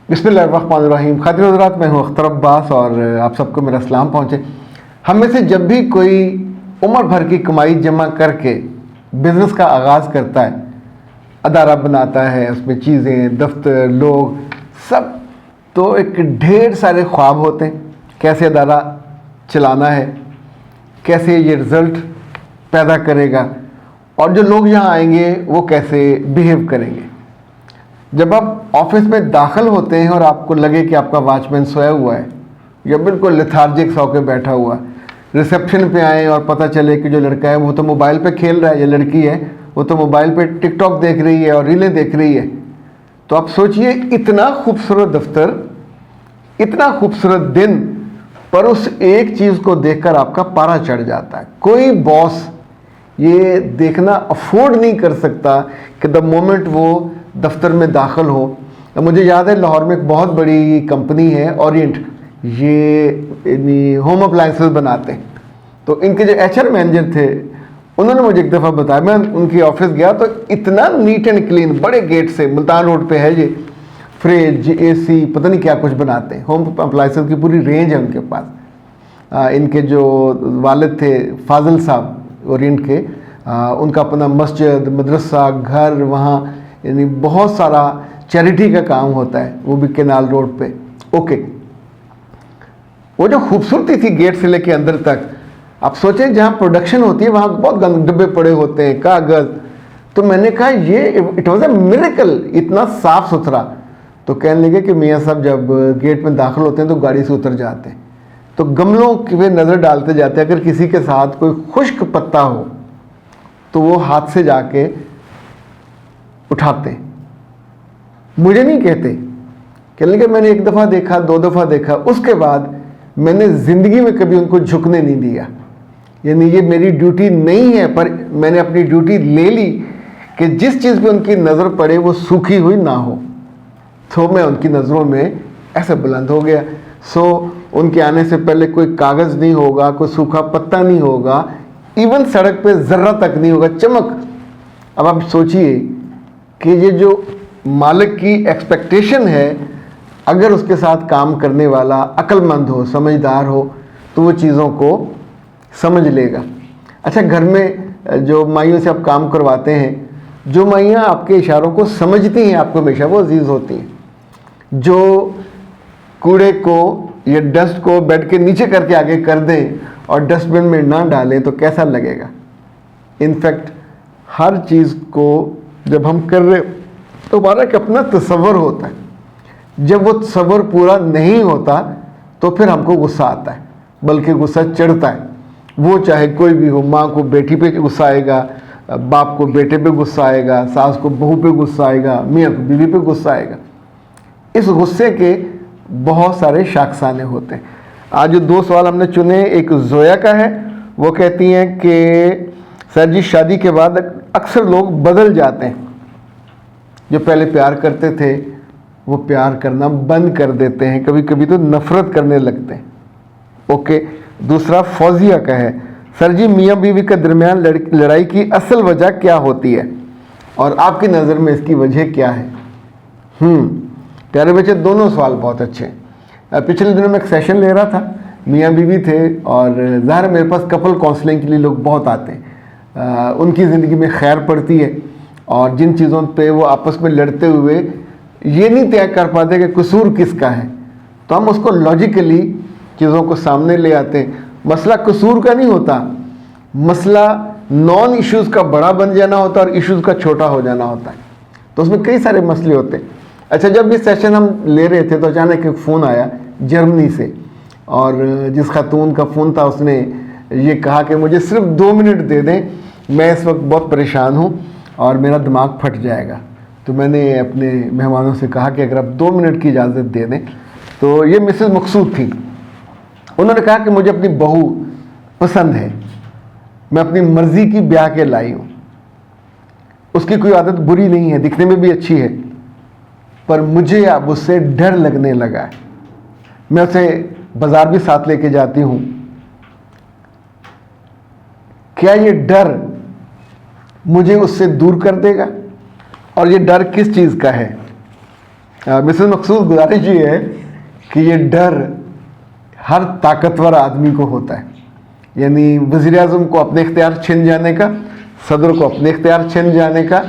बिस्मिल्लाहिर्रहमानिर्रहीम। खातिन हज़रात, मैं हूँ अख्तर अब्बास और आप सबको मेरा सलाम पहुँचे। हम में से जब भी कोई उम्र भर की कमाई जमा करके बिज़नेस का आगाज़ करता है, अदारा बनाता है, उसमें चीज़ें, दफ्तर, लोग सब, तो एक ढेर सारे ख्वाब होते हैं। कैसे अदारा चलाना है, कैसे ये रिज़ल्ट पैदा करेगा और जो लोग यहाँ आएंगे वो कैसे बिहेव करेंगे। जब आप ऑफिस में दाखिल होते हैं और आपको लगे कि आपका वॉचमैन सोया हुआ है या बिल्कुल लेथार्जिक सो के बैठा हुआ है, रिसेप्शन पे आए और पता चले कि जो लड़का है वो तो मोबाइल पे खेल रहा है, या लड़की है वो तो मोबाइल पे टिकटॉक देख रही है और रीलें देख रही है, तो आप सोचिए इतना खूबसूरत दफ्तर, इतना खूबसूरत दिन, पर उस एक चीज़ को देखकर आपका पारा चढ़ जाता है। कोई बॉस ये देखना अफोर्ड नहीं कर सकता कि द मोमेंट वो दफ्तर में दाखिल हो। मुझे याद है लाहौर में एक बहुत बड़ी कंपनी है ओरिएंट, ये होम अप्लायंसेस बनाते हैं। तो इनके जो एचआर मैनेजर थे उन्होंने मुझे एक दफ़ा बताया, मैं उनकी ऑफिस गया तो इतना नीट एंड क्लीन, बड़े गेट से, मुल्तान रोड पे है ये, फ्रिज, एसी, पता नहीं क्या कुछ बनाते हैं। होम अप्लायंसेस की पूरी रेंज है उनके पास। इनके जो वालिद थे फाजिल साहब ओरिएंट के, उनका अपना मस्जिद, मदरसा, घर वहाँ, यानी बहुत सारा चैरिटी का काम होता है, वो भी केनाल रोड पे। ओके, वो जो खूबसूरती थी गेट से लेके अंदर तक, आप सोचें जहाँ प्रोडक्शन होती है वहाँ बहुत गंदे डब्बे पड़े होते हैं, कागज़। तो मैंने कहा ये इट वॉज ए मिरेकल, इतना साफ़ सुथरा। तो कहने लगे कि मियाँ साहब जब गेट में दाखिल होते हैं तो गाड़ी से उतर जाते हैं, तो गमलों पे नज़र डालते जाते हैं, अगर किसी के साथ कोई खुश्क पत्ता हो तो वो हाथ से जाके उठाते। मुझे नहीं कहते, कहने लगे मैंने एक दफ़ा देखा, दो दफ़ा देखा, उसके बाद मैंने ज़िंदगी में कभी उनको झुकने नहीं दिया। यानी ये मेरी ड्यूटी नहीं है, पर मैंने अपनी ड्यूटी ले ली कि जिस चीज़ पे उनकी नज़र पड़े वो सूखी हुई ना हो। तो मैं उनकी नज़रों में ऐसे बुलंद हो गया। सो उनके आने से पहले कोई कागज़ नहीं होगा, कोई सूखा पत्ता नहीं होगा, इवन सड़क पे ज़र्रा तक नहीं होगा, चमक। अब आप सोचिए कि ये जो मालिक की एक्सपेक्टेशन है, अगर उसके साथ काम करने वाला अक्लमंद हो, समझदार हो, तो वो चीज़ों को समझ लेगा। अच्छा, घर में जो माइयों से आप काम करवाते हैं, जो माइयाँ आपके इशारों को समझती हैं, आपको हमेशा वो अजीज़ होती हैं। जो कूड़े को या डस्ट को बेड के नीचे करके आगे कर दें और डस्टबिन में ना डालें तो कैसा लगेगा। इनफैक्ट हर चीज़ को जब हम कर रहे तो हमारा एक अपना तसव्वुर होता है, जब वो तसव्वुर पूरा नहीं होता तो फिर हमको गुस्सा आता है, बल्कि गुस्सा चढ़ता है। वो चाहे कोई भी हो, माँ को बेटी पे गुस्सा आएगा, बाप को बेटे पे गुस्सा आएगा, सास को बहू पे गुस्सा आएगा, मियाँ को बीवी पे गुस्सा आएगा। इस गुस्से के बहुत सारे शाखसाने होते हैं। आज जो दो सवाल हमने चुने, एक जोया का है, वो कहती हैं कि सर जी शादी के बाद अक्सर लोग बदल जाते हैं, जो पहले प्यार करते थे वो प्यार करना बंद कर देते हैं, कभी कभी तो नफ़रत करने लगते हैं। ओके, दूसरा फौजिया का है, सर जी मियाँ बीवी के दरमियान लड़ाई की असल वजह क्या होती है और आपकी नज़र में इसकी वजह क्या है। प्यारे बच्चे, दोनों सवाल बहुत अच्छे हैं। पिछले दिनों में एक सेशन ले रहा था, मियाँ बीवी थे, और ज़ाहिर मेरे पास कपल काउंसलिंग के लिए लोग बहुत आते हैं। उनकी ज़िंदगी में खैर पड़ती है और जिन चीज़ों पे वो आपस में लड़ते हुए ये नहीं तय कर पाते कि कसूर किसका है, तो हम उसको लॉजिकली चीज़ों को सामने ले आते हैं। मसला कसूर का नहीं होता, मसला नॉन इश्यूज़ का बड़ा बन जाना होता है और इश्यूज़ का छोटा हो जाना होता है। तो उसमें कई सारे मसले होते हैं। अच्छा, जब ये सेशन हम ले रहे थे तो अचानक एक फ़ोन आया जर्मनी से, और जिस खातून का फ़ोन था उसने ये कहा कि मुझे सिर्फ 2 मिनट दे दें, मैं इस वक्त बहुत परेशान हूँ और मेरा दिमाग फट जाएगा। तो मैंने अपने मेहमानों से कहा कि अगर आप 2 मिनट की इजाज़त दे दें। तो ये मिसेस मकसूद थी, उन्होंने कहा कि मुझे अपनी बहू पसंद है, मैं अपनी मर्ज़ी की ब्याह के लाई हूँ, उसकी कोई आदत बुरी नहीं है, दिखने में भी अच्छी है, पर मुझे अब उससे डर लगने लगा है। मैं उसे बाज़ार भी साथ लेके जाती हूँ, क्या ये डर मुझे उससे दूर कर देगा, और ये डर किस चीज़ का है। मिसेस मकसूद गुजारिश ये है कि ये डर हर ताकतवर आदमी को होता है, यानी वज़ीर आज़म को अपने इख्तियार छिन जाने का, सदर को अपने इख्तियार छिन जाने का,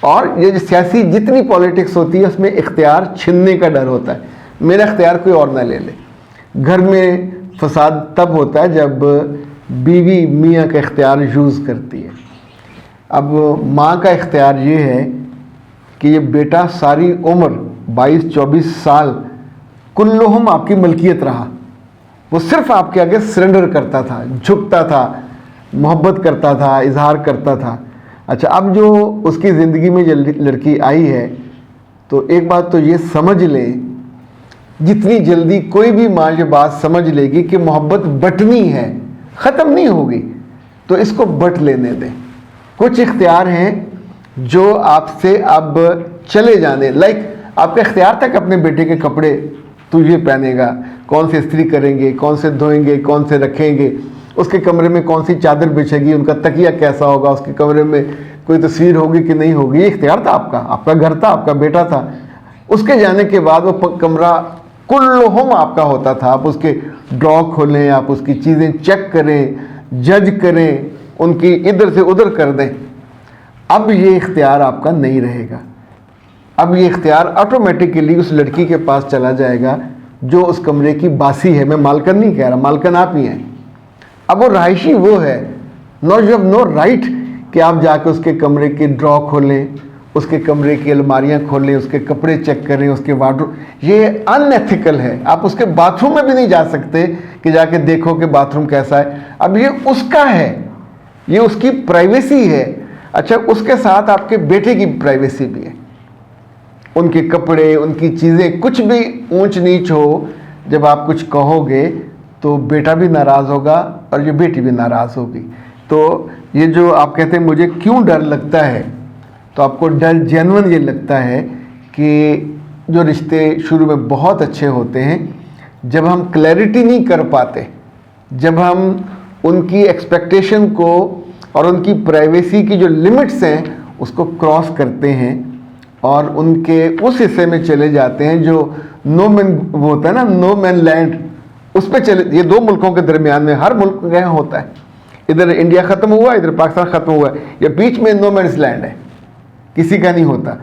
और ये जो सियासी जितनी पॉलिटिक्स होती है उसमें इख्तियार छीनने का डर होता है, मेरा इख्तियार कोई और ना ले ले। घर में फसाद तब होता है जब बीवी मियाँ का इख्तियार यूज़ करती है। अब माँ का इख्तियार ये है कि ये बेटा सारी उम्र 22-24 साल कुल्लुहुम आपकी मलकियत रहा, वो सिर्फ आपके आगे सरेंडर करता था, झुकता था, मोहब्बत करता था, इजहार करता था। अच्छा, अब जो उसकी ज़िंदगी में जो लड़की आई है, तो एक बात तो ये समझ लें, जितनी जल्दी कोई भी माँ ये बात समझ लेगी कि मोहब्बत बटनी है, ख़त्म नहीं होगी, तो इसको बट लेने दें। कुछ इख्तियार हैं जो आपसे अब चले जाने, लाइक आपका इख्तियार था कि अपने बेटे के कपड़े तू ये पहनेगा, कौन से इस्त्री करेंगे, कौन से धोएंगे, कौन से रखेंगे, उसके कमरे में कौन सी चादर बिछेगी, उनका तकिया कैसा होगा, उसके कमरे में कोई तस्वीर होगी कि नहीं होगी, ये इख्तियार था आपका, आपका घर था, आपका बेटा था। उसके जाने के बाद वो कमरा कुल्लुहुम आपका होता था। आप उसके ड्रॉ खोलें, आप उसकी चीज़ें चेक करें, जज करें, उनकी इधर से उधर कर दें। अब ये इख्तियार आपका नहीं रहेगा। अब ये इख्तियार ऑटोमेटिकली उस लड़की के पास चला जाएगा जो उस कमरे की बासी है। मैं मालकन नहीं कह रहा, मालकन आप ही हैं। अब वो रहायशी वो है, no you have no right कि आप जाके उसके कमरे के ड्रॉ खोलें, उसके कमरे की अलमारियां खोलें, उसके कपड़े चेक करें, उसके वार्डरोब। ये अनएथिकल है। आप उसके बाथरूम में भी नहीं जा सकते कि जाके देखो कि बाथरूम कैसा है। अब ये उसका है, ये उसकी प्राइवेसी है। अच्छा, उसके साथ आपके बेटे की प्राइवेसी भी है। उनके कपड़े, उनकी चीज़ें, कुछ भी ऊंच नीच हो, जब आप कुछ कहोगे तो बेटा भी नाराज़ होगा और ये बेटी भी नाराज़ होगी। तो ये जो आप कहते हैं मुझे क्यों डर लगता है, तो आपको डर जेन्युइन ये लगता है कि जो रिश्ते शुरू में बहुत अच्छे होते हैं, जब हम क्लैरिटी नहीं कर पाते, जब हम उनकी एक्सपेक्टेशन को और उनकी प्राइवेसी की जो लिमिट्स हैं उसको क्रॉस करते हैं और उनके उस हिस्से में चले जाते हैं जो नो मैन, वो होता है ना, नो मैन लैंड, उस पर चले। ये दो मुल्कों के दरमियान में, हर मुल्क में होता है, इधर इंडिया ख़त्म हुआ, इधर पाकिस्तान ख़त्म हुआ, या बीच में नो मैन्स लैंड है, किसी का नहीं होता।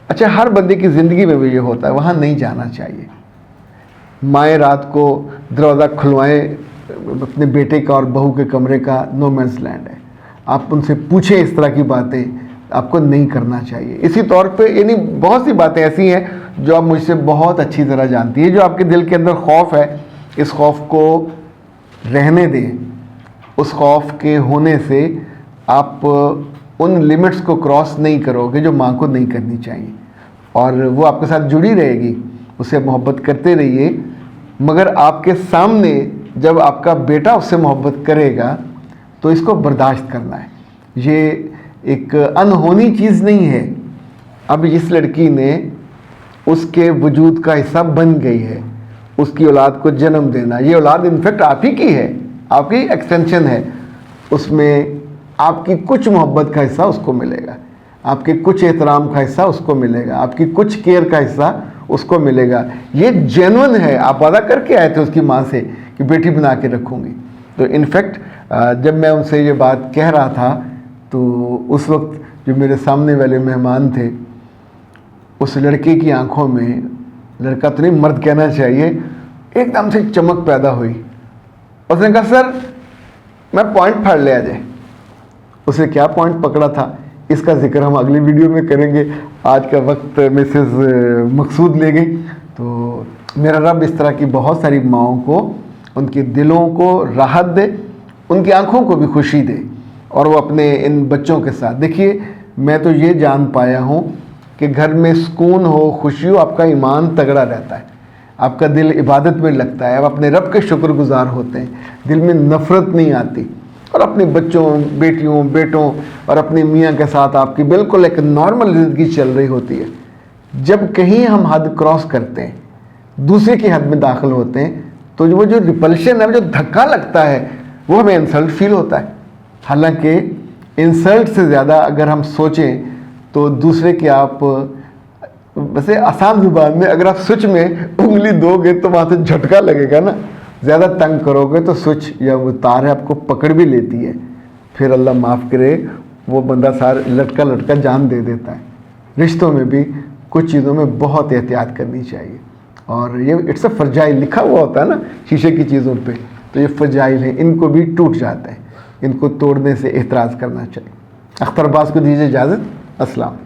अच्छा, हर बंदे की ज़िंदगी में भी ये होता है, वहाँ नहीं जाना चाहिए। माएँ रात को दरवाज़ा खुलवाएँ अपने बेटे का और बहू के कमरे का, नो मैन्स लैंड है। आप उनसे पूछें इस तरह की बातें, आपको नहीं करना चाहिए। इसी तौर पे यानी बहुत सी बातें ऐसी हैं जो आप मुझसे बहुत अच्छी तरह जानती है। जो आपके दिल के अंदर खौफ है, इस खौफ को रहने दें। उस खौफ के होने से आप उन लिमिट्स को क्रॉस नहीं करोगे जो माँ को नहीं करनी चाहिए, और वो आपके साथ जुड़ी रहेगी, उससे मोहब्बत करते रहिए। मगर आपके सामने जब आपका बेटा उससे मोहब्बत करेगा तो इसको बर्दाश्त करना है। ये एक अनहोनी चीज़ नहीं है। अब इस लड़की ने उसके वजूद का हिस्सा बन गई है, उसकी औलाद को जन्म देना। ये औलाद इनफैक्ट आप ही की है, आपकी एक्सटेंशन है। उसमें आपकी कुछ मोहब्बत का हिस्सा उसको मिलेगा, आपके कुछ एहतराम का हिस्सा उसको मिलेगा, आपकी कुछ केयर का हिस्सा उसको मिलेगा। ये जेन्युइन है। आप वादा करके आए थे उसकी माँ से कि बेटी बना के रखूँगी। तो इनफैक्ट जब मैं उनसे ये बात कह रहा था तो उस वक्त जो मेरे सामने वाले मेहमान थे, उस लड़के की आंखों में, लड़का तो नहीं मर्द कहना चाहिए, एकदम से चमक पैदा हुई। उसने कहा सर मैं पॉइंट फाड़ लिया जाए। उसे क्या पॉइंट पकड़ा था इसका जिक्र हम अगली वीडियो में करेंगे। आज का वक्त मिसेस मकसूद ले गई। तो मेरा रब इस तरह की बहुत सारी माँओं को, उनके दिलों को राहत दे, उनकी आंखों को भी खुशी दे, और वो अपने इन बच्चों के साथ। देखिए, मैं तो ये जान पाया हूँ कि घर में सुकून हो, खुशी हो, आपका ईमान तगड़ा रहता है, आपका दिल इबादत में लगता है, आप अपने रब के शुक्रगुजार होते हैं, दिल में नफ़रत नहीं आती, और अपने बच्चों, बेटियों, बेटों और अपने मियाँ के साथ आपकी बिल्कुल एक नॉर्मल ज़िंदगी चल रही होती है। जब कहीं हम हद क्रॉस करते हैं, दूसरे की हद में दाखिल होते हैं, तो वो जो रिपल्शन है, जो धक्का लगता है, वो हमें इंसल्ट फील होता है। हालांकि इंसल्ट से ज़्यादा अगर हम सोचें तो दूसरे की आप वैसे आसान जुबान में अगर आप स्विच में उंगली दोगे तो वहाँ से झटका लगेगा ना, ज़्यादा तंग करोगे तो स्विच या वो तार है आपको पकड़ भी लेती है, फिर अल्लाह माफ़ करे वो बंदा सार लटका लटका जान दे देता है। रिश्तों में भी कुछ चीज़ों में बहुत एहतियात करनी चाहिए। और ये इट्स अ फ्रजाइल लिखा हुआ होता है ना शीशे की चीज़ों पे, तो ये फ्रजाइल है, इनको भी टूट जाता है, इनको तोड़ने से एहतराज़ करना चाहिए। अख्तर अब्बास को दीजिए इजाज़त। अस्सलाम।